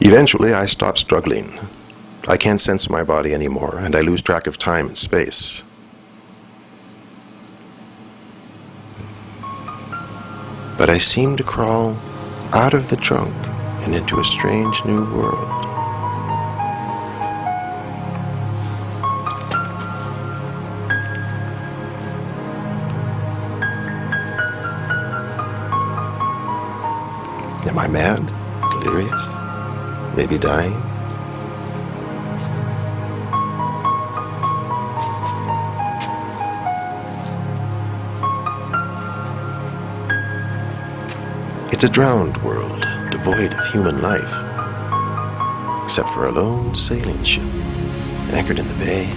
Eventually, I stop struggling. I can't sense my body anymore, and I lose track of time and space. But I seem to crawl out of the trunk and into a strange new world. Am I mad? Delirious? Maybe dying? It's a drowned world, devoid of human life, except for a lone sailing ship anchored in the bay.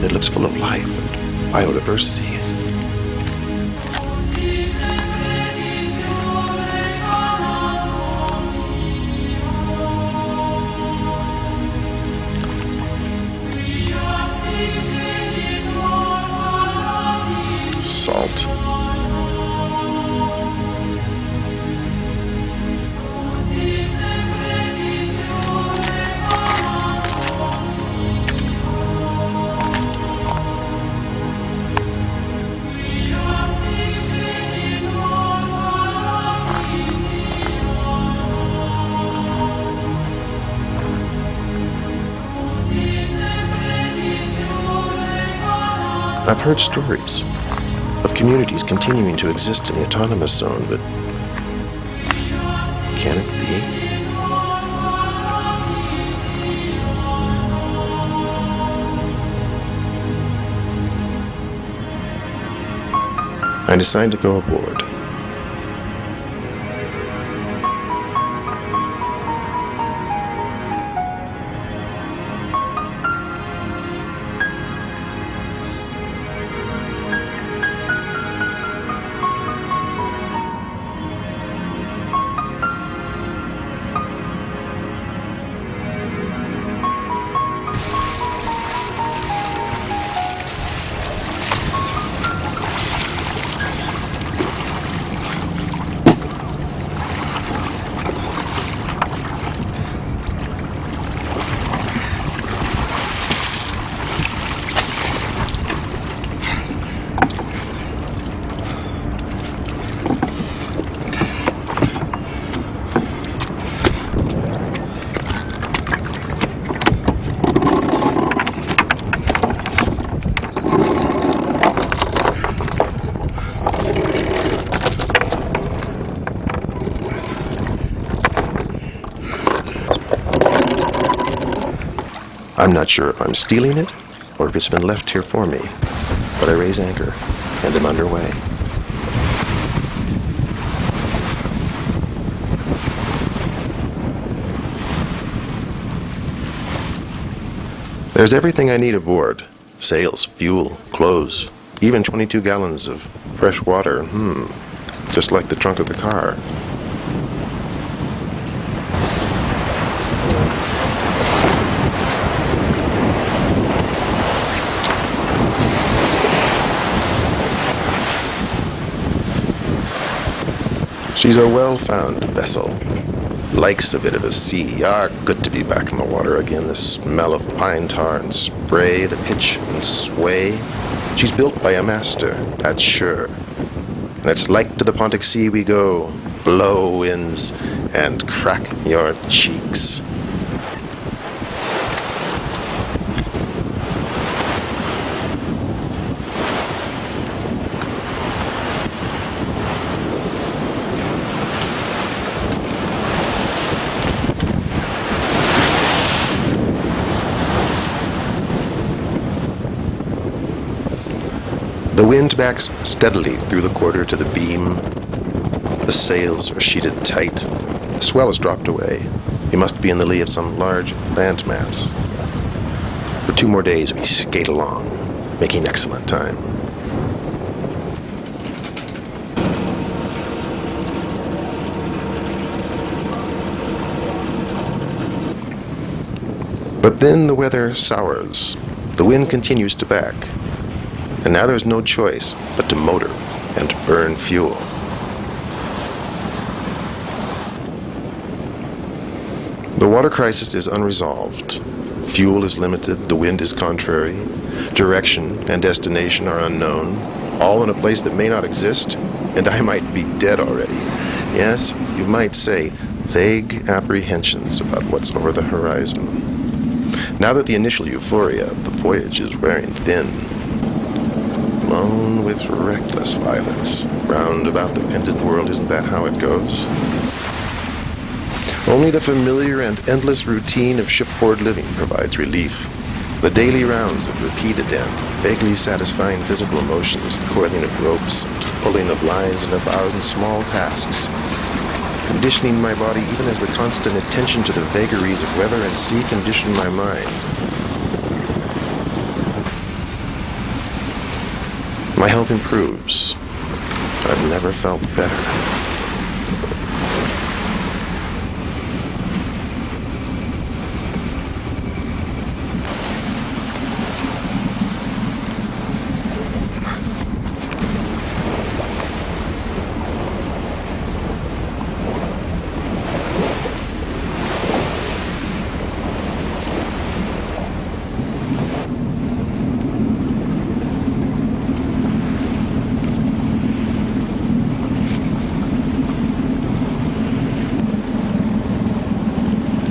It looks full of life and biodiversity. Salt. I've heard stories of communities continuing to exist in the autonomous zone, but can it be? I decide to go aboard. I'm not sure if I'm stealing it or if it's been left here for me, but I raise anchor and am underway. There's everything I need aboard. Sails, fuel, clothes, even 22 gallons of fresh water. Just like the trunk of the car. She's a well-found vessel. Likes a bit of a sea. Good to be back in the water again. The smell of pine tar and spray, the pitch and sway. She's built by a master, that's sure. And it's like to the Pontic Sea we go. Blow winds and crack your cheeks. The wind backs steadily through the quarter to the beam. The sails are sheeted tight. The swell has dropped away. We must be in the lee of some large landmass. For 2 more days we skate along, making excellent time. But then the weather sours. The wind continues to back. And now there's no choice but to motor and to burn fuel. The water crisis is unresolved. Fuel is limited, the wind is contrary, direction and destination are unknown, all in a place that may not exist, and I might be dead already. Yes, you might say, vague apprehensions about what's over the horizon. Now that the initial euphoria of the voyage is wearing thin, blown with reckless violence, round about the pendant world, isn't that how it goes? Only the familiar and endless routine of shipboard living provides relief. The daily rounds of repeated and vaguely satisfying physical emotions, the coiling of ropes, and pulling of lines, and 1,000 small tasks, conditioning my body even as the constant attention to the vagaries of weather and sea condition my mind. My health improves. I've never felt better.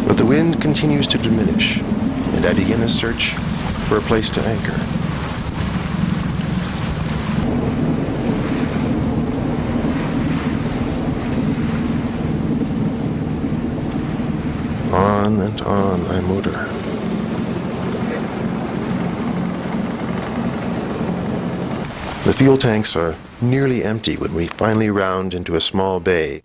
But the wind continues to diminish, and I begin the search for a place to anchor. On and on I motor. The fuel tanks are nearly empty when we finally round into a small bay.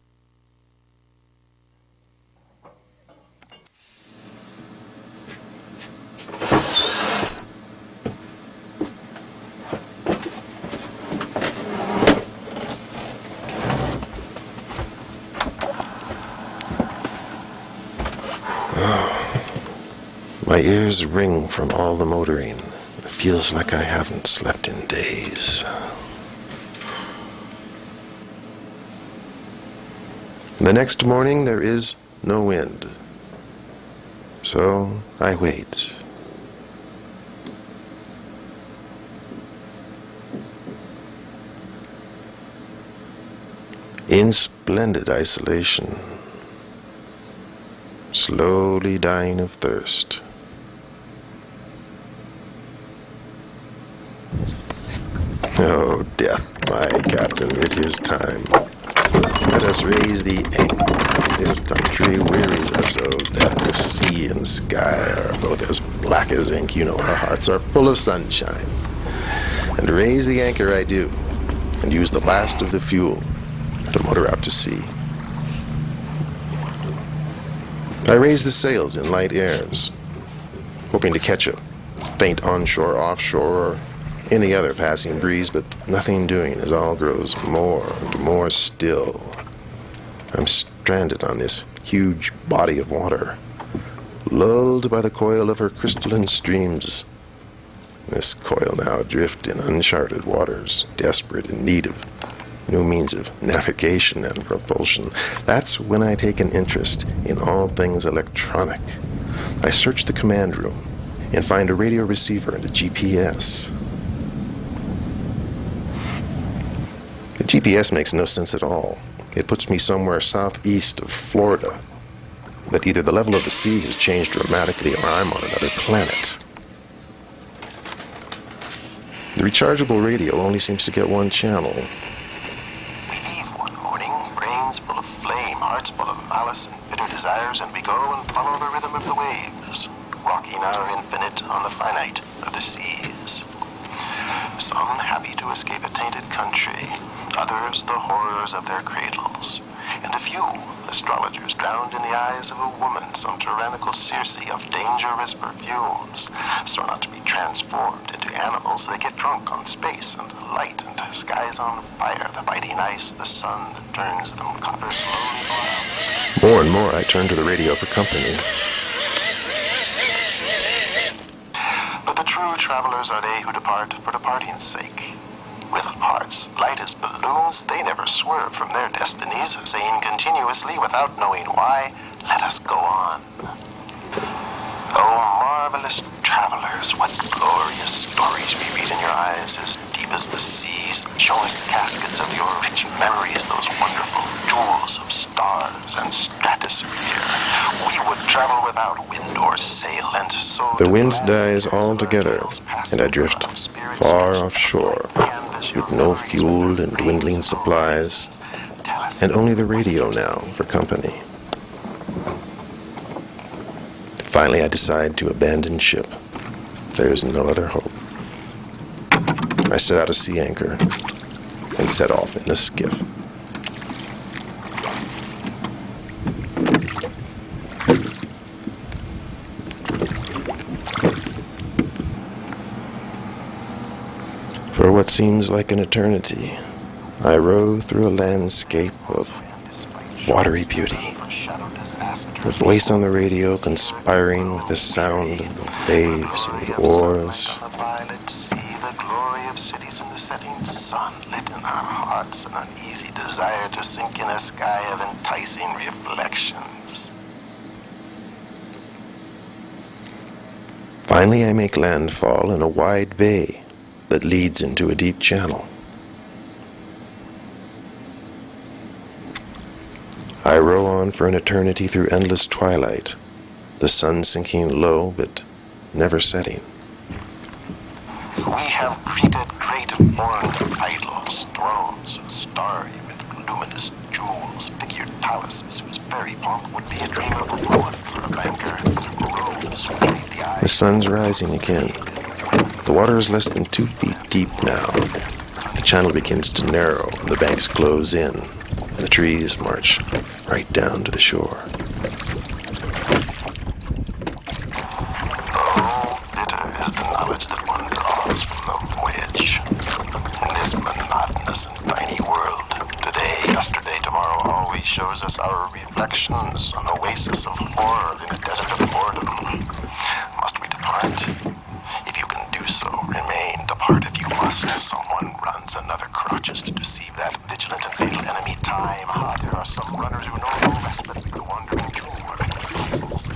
My ears ring from all the motoring. It feels like I haven't slept in days. The next morning there is no wind. So I wait. In splendid isolation, slowly dying of thirst. Oh, death, my captain, it is time. Let us raise the anchor. This country wearies us, oh death. If sea and sky are both as black as ink, you know our hearts are full of sunshine. And raise the anchor I do, and use the last of the fuel to motor out to sea. I raise the sails in light airs, hoping to catch a faint onshore, offshore, or any other passing breeze, but nothing doing as all grows more and more still. I'm stranded on this huge body of water, lulled by the coil of her crystalline streams. This coil now adrift in uncharted waters, desperate in need of new means of navigation and propulsion. That's when I take an interest in all things electronic. I search the command room and find a radio receiver and a GPS. The GPS makes no sense at all. It puts me somewhere southeast of Florida, but either the level of the sea has changed dramatically or I'm on another planet. The rechargeable radio only seems to get one channel. We leave one morning, brains full of flame, hearts full of malice and bitter desires, and we go and follow the rhythm of the waves, rocking our infinite on the finite of the seas. Some happy to escape a tainted country, others the horrors of their cradles, and a few astrologers drowned in the eyes of a woman, some tyrannical Circe of dangerous perfumes, so not to be transformed into animals. They get drunk on space and light and skies on fire, the biting ice, the sun that turns them copper slowly brown. More and more I turn to the radio for company. True travelers are they who depart for departing's sake. With hearts light as balloons, they never swerve from their destinies, saying continuously without knowing why, let us go on. Oh, marvelous travelers, what glorious stories we read in your eyes, as deep as the seas. Show us the caskets of your rich memories, those wonderful jewels of stars and stratosphere. We would travel without wind or sail, and so The wind dies altogether, and I drift far offshore, with no fuel and dwindling supplies, and only the radio now for company. Finally, I decide to abandon ship. There is no other hope. I set out a sea anchor and set off in the skiff. For what seems like an eternity, I row through a landscape of watery beauty. The voice on the radio conspiring with the sound of the waves and the oars. On the violet sea, the glory of cities in the setting sun lit in our hearts an uneasy desire to sink in a sky of enticing reflections. Finally, I make landfall in a wide bay that leads into a deep channel. I row on for an eternity through endless twilight, the sun sinking low but never setting. We have greeted great horned idols, thrones starry with luminous jewels, figured palaces whose very pomp would be a dream of ruin for a banker. Robes which meet the eyes. The sun's rising again. The water is less than 2 feet deep now. The channel begins to narrow, and the banks close in, and the trees march right down to the shore. Oh, bitter is the knowledge that one draws from the voyage. In this monotonous and tiny world, today, yesterday, tomorrow always shows us our reflections, an oasis of horror in a desert of boredom. Must we depart? If you can do so, remain. Depart if you must. Someone runs another crotches to deceive that vigilant and fatal enemy, time. Ah, there are some runners who know no respite, the wandering tomb of any vessels.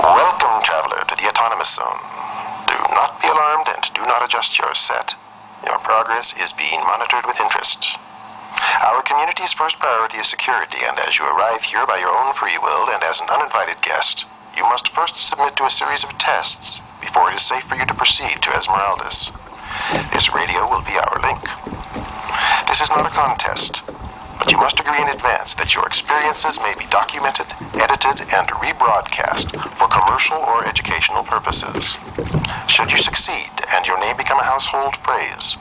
Welcome, traveler, to the autonomous zone. Do not be alarmed and do not adjust your set. Your progress is being monitored with interest. Our community's first priority is security, and as you arrive here by your own free will and as an uninvited guest, you must first submit to a series of tests before it is safe for you to proceed to Esmeraldas. This radio will be our link. This is not a contest, but you must agree in advance that your experiences may be documented, edited, and rebroadcast for commercial or educational purposes. Should you succeed and your name become a household phrase,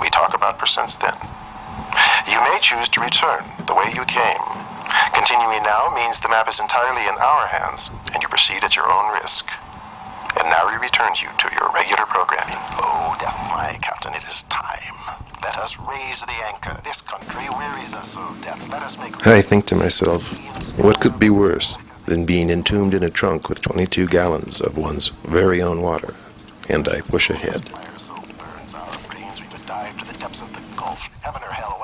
we talk about percents then. You may choose to return the way you came. Continuing now means the map is entirely in our hands, and you proceed at your own risk. And now we return you to your regular programming. Oh, Death, my captain, it is time. Let us raise the anchor. This country wearies us, oh Death. Let us make... I think to myself, what could be worse than being entombed in a trunk with 22 gallons of one's very own water? And I push ahead. Fire so burns our brains we would dive to the depths of the gulf. Heaven or hell,